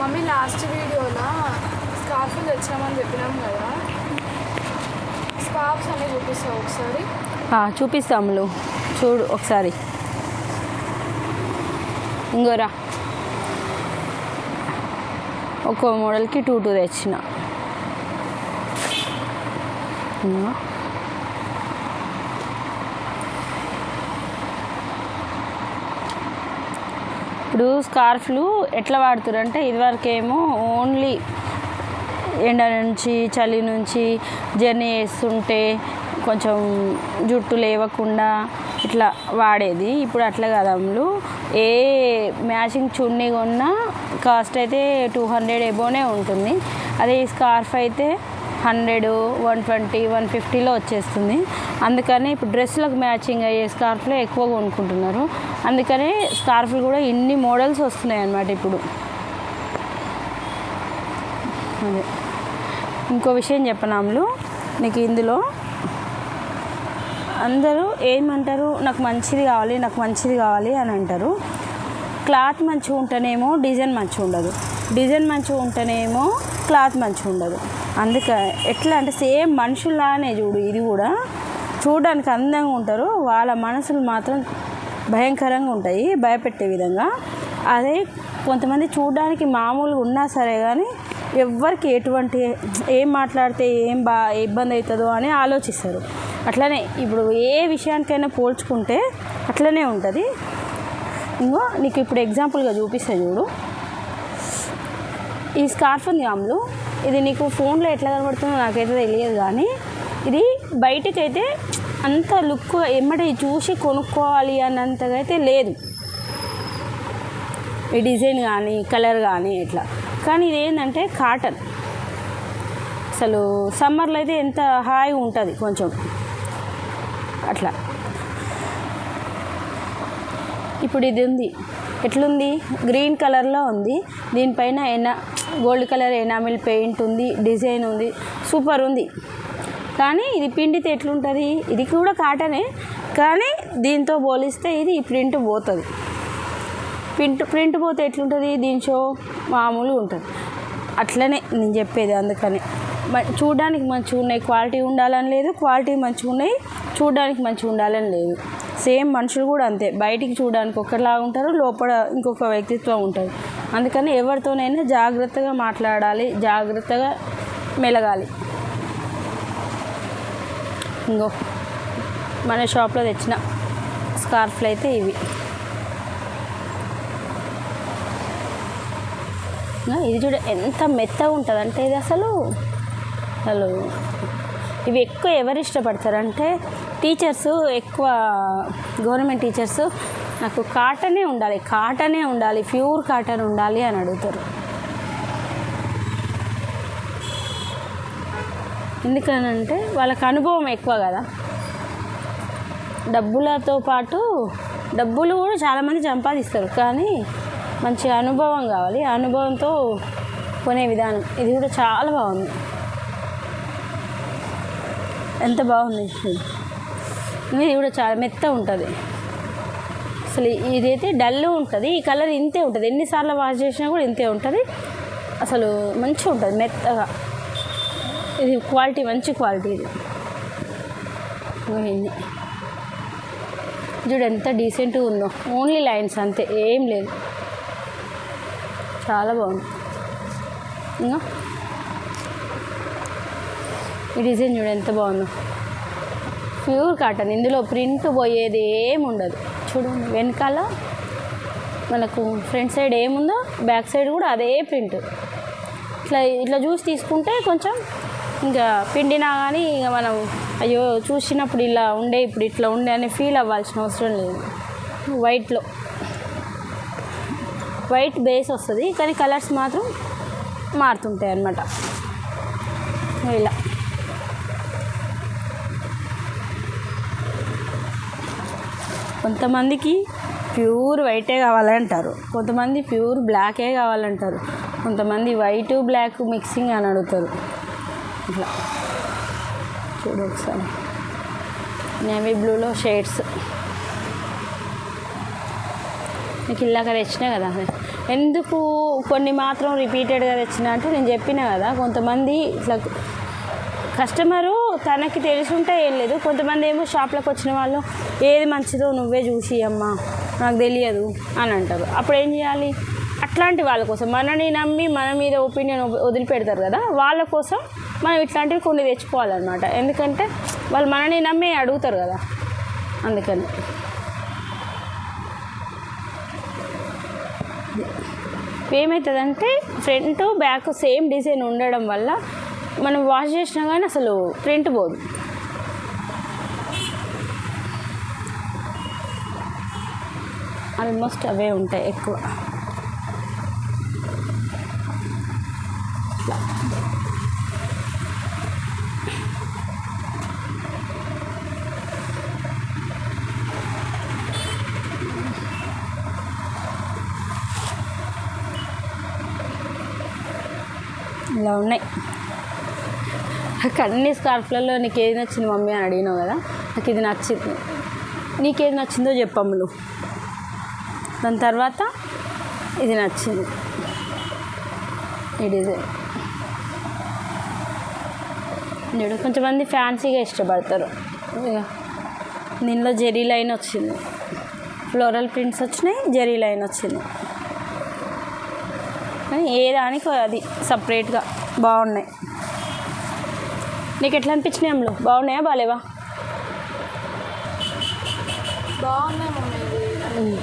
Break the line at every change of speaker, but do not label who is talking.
Mummy last వీడియోలో స్కార్ఫ్లు తెచ్చామని చెప్పినాం కదా, స్కార్ఫ్స్ అన్నీ చూపిస్తావు ఒకసారి?
చూపిస్తాములు, చూడు ఒకసారి. ఇంకోరా ఒక్కో మోడల్కి 2 తెచ్చిన. ఇప్పుడు స్కార్ఫ్లు ఎట్లా వాడుతారు అంటే, ఇదివరకేమో ఓన్లీ ఎండ నుంచి చలి నుంచి జర్నీ చేస్తుంటే కొంచెం జుట్టు లేవకుండా ఇట్లా వాడేది. ఇప్పుడు అట్లా కదమ్ములు, ఏ మ్యాచింగ్ చున్నీ కొన్నా కాస్ట్ అయితే 200 ఎబోనే ఉంటుంది. అదే ఈ స్కార్ఫ్ అయితే 100, 120, 150లో వచ్చేస్తుంది. అందుకని ఇప్పుడు డ్రెస్సులకు మ్యాచింగ్ అయ్యే స్కార్ఫ్లు ఎక్కువ కొనుక్కుంటున్నారు. అందుకనే స్కార్ఫ్లు కూడా ఇన్ని మోడల్స్ వస్తున్నాయి అన్నమాట ఇప్పుడు. అదే ఇంకో విషయం చెప్పనాములు నీకు, ఇందులో అందరూ ఏమంటారు, నాకు మంచిది కావాలి, నాకు మంచిది కావాలి అని అంటారు. క్లాత్ మంచిగా ఉంటేనేమో డిజైన్ మంచిగా ఉండదు, డిజైన్ మంచిగా ఉంటేనేమో క్లాత్ మంచిగా ఉండదు. అందుకే ఎట్లా అంటే సేమ్ మనుషుల్లానే చూడు, ఇది కూడా చూడడానికి అందంగా ఉంటారు, వాళ్ళ మనసులు మాత్రం భయంకరంగా ఉంటాయి, భయపెట్టే విధంగా. అదే కొంతమంది చూడడానికి మామూలుగా ఉన్నా సరే కానీ ఎవ్వరికి ఎటువంటి ఏం మాట్లాడితే ఇబ్బంది అవుతుందో అని ఆలోచిస్తారు. అట్లనే ఇప్పుడు ఏ విషయానికైనా పోల్చుకుంటే అట్లనే ఉంటుంది. ఇంకో నీకు ఇప్పుడు ఎగ్జాంపుల్గా చూపిస్తా చూడు. ఈ స్కార్ఫ్ ఉంది అమ్ములు, ఇది నీకు ఫోన్లో ఎట్లా కనబడుతుందో నాకైతే తెలియదు, కానీ ఇది బయటకైతే అంత లుక్ ఎమ్మటే చూసి కొనుక్కోవాలి అన్నంతగా అయితే లేదు, ఈ డిజైన్ కానీ కలర్ కానీ ఇట్లా. కానీ ఇది ఏంటంటే కాటన్, అసలు సమ్మర్లో అయితే ఎంత హాయిగా ఉంటుంది కొంచెం అట్లా. ఇప్పుడు ఇది ఉంది, ఎట్లుంది, గ్రీన్ కలర్లో ఉంది, దీనిపైన గోల్డ్ కలర్ ఎనామిల్ పెయింట్ ఉంది, డిజైన్ ఉంది, సూపర్ ఉంది. కానీ ఇది పిండితే ఎట్లుంటుంది, ఇది కూడా కాటనే, కానీ దీంతో పోలిస్తే ఇది ప్రింట్ పోతుంది. ప్రింట్ పోతే ఎట్లుంటుంది, దీని షో మామూలుగా ఉంటుంది. అట్లనే నేను చెప్పేది. అందుకని చూడడానికి మంచిగా ఉన్నాయి, క్వాలిటీ ఉండాలని లేదు, క్వాలిటీ మంచిగా ఉన్నాయి చూడడానికి మంచిగా ఉండాలని లేదు. సేమ్ మనుషులు కూడా అంతే, బయటికి చూడడానికి ఒకలాగా ఉంటారు, లోపల ఇంకొక వ్యక్తిత్వం ఉంటుంది. అందుకని ఎవరితోనైనా జాగ్రత్తగా మాట్లాడాలి, జాగ్రత్తగా మెలగాలి. ఇంకో మన షాప్లో తెచ్చిన స్కార్ఫ్లు అయితే ఇవి. ఇది చూడ ఎంత మెత్తగా ఉంటుంది అంటే, ఇది అసలు ఇవి ఎక్కువ ఎవరు ఇష్టపడతారంటే టీచర్స్, ఎక్కువ గవర్నమెంట్ టీచర్స్ నాకు కాటనే ఉండాలి, ప్యూర్ కాటన్ ఉండాలి అని అడుగుతారు. ఎందుకనంటే వాళ్ళకి అనుభవం ఎక్కువ కదా. డబ్బులతో పాటు డబ్బులు కూడా చాలామంది సంపాదిస్తారు, కానీ మంచి అనుభవం కావాలి, అనుభవంతో కొనే విధానం. ఇది కూడా చాలా బాగుంది, ఎంత బాగుంది. ఇది కూడా చాలా మెత్తగా ఉంటుంది, అసలు ఇదైతే డల్ ఉంటుంది, ఈ కలర్ ఇంతే ఉంటుంది, ఎన్నిసార్లు వాష్ చేసినా కూడా ఇంతే ఉంటుంది. అసలు మంచిగా ఉంటుంది మెత్తగా. ఇది క్వాలిటీ మంచి క్వాలిటీ. ఇది చూడు ఎంత డీసెంట్గా ఉందో, ఓన్లీ లైన్స్ అంతే, ఏం లేదు, చాలా బాగుంది. ఇంకా ఈ డిజైన్ చూడు ఎంత బాగుందో, ప్యూర్ కాటన్, ఇందులో ప్రింట్ పోయేది ఏమి ఉండదు. చూడండి వెనకాల మనకు ఫ్రంట్ సైడ్ ఏముందో బ్యాక్ సైడ్ కూడా అదే ప్రింట్. ఇట్లా చూసి తీసుకుంటే కొంచెం ఇంకా పిండినా కానీ ఇంకా మనం అయ్యో చూసినప్పుడు ఇలా ఉండే ఇప్పుడు ఇట్లా ఉండే అని ఫీల్ అవ్వాల్సిన అవసరం లేదు. వైట్ బేస్ వస్తుంది, కానీ కలర్స్ మాత్రం మారుతుంటాయి అన్నమాట. ఇలా కొంతమందికి ప్యూర్ వైటే కావాలంటారు, కొంతమంది ప్యూర్ బ్లాకే కావాలంటారు, కొంతమంది వైట్ బ్లాక్ మిక్సింగ్ అని అడుగుతారు. ఇట్లా చూడు ఒకసారి, నేవీ బ్లూలో షేడ్స్ నీకు ఇలాగ తెచ్చినా కదా, ఎందుకు కొన్ని మాత్రం రిపీటెడ్గా తెచ్చినా అంటే నేను చెప్పినా కదా, కొంతమంది ఇట్లా కస్టమరు తనకి తెలిసి ఉంటే ఏం లేదు, కొంతమంది ఏమో షాప్లోకి వచ్చిన వాళ్ళు ఏది మంచిదో నువ్వే చూసి అమ్మా నాకు తెలియదు అని అంటారు. అప్పుడు ఏం చేయాలి? అట్లాంటి వాళ్ళ కోసం మనని నమ్మి మన మీద ఒపీనియన్ వదిలిపెడతారు కదా, వాళ్ళ కోసం మనం ఇట్లాంటివి కొన్ని తెచ్చుకోవాలన్నమాట. ఎందుకంటే వాళ్ళు మనని నమ్మి అడుగుతారు కదా, అందుకని. ఏమవుతుందంటే ఫ్రంట్ బ్యాక్ సేమ్ డిజైన్ ఉండడం వల్ల మనం వాష్ చేసినా కానీ అసలు ప్రింట్ పోదు. ఆల్మోస్ట్ అవే ఉంటాయి ఎక్కువ. ఇలా ఉన్నాయి. నాకు అన్ని స్కార్ఫ్లలో నీకు ఏది నచ్చింది మమ్మీ అని అడిగినావు కదా, నాకు ఇది నచ్చింది. నీకేది నచ్చిందో చెప్పమ్ములు. దాని తర్వాత ఇది నచ్చింది, ఈ డిజైన్. చూడు కొంతమంది ఫ్యాన్సీగా ఇష్టపడతారు. దీనిలో జెరీ లైన్ వచ్చింది, ఫ్లోరల్ ప్రింట్స్ వచ్చినాయి, జెరీ లైన్ వచ్చింది. ఏ దానికి అది సపరేట్గా బాగున్నాయి. నీకు ఎట్లా అనిపించినాయి అమ్ములు? బాగున్నాయా బాగాలేవా?
బాగున్నాయి మమ్మీ.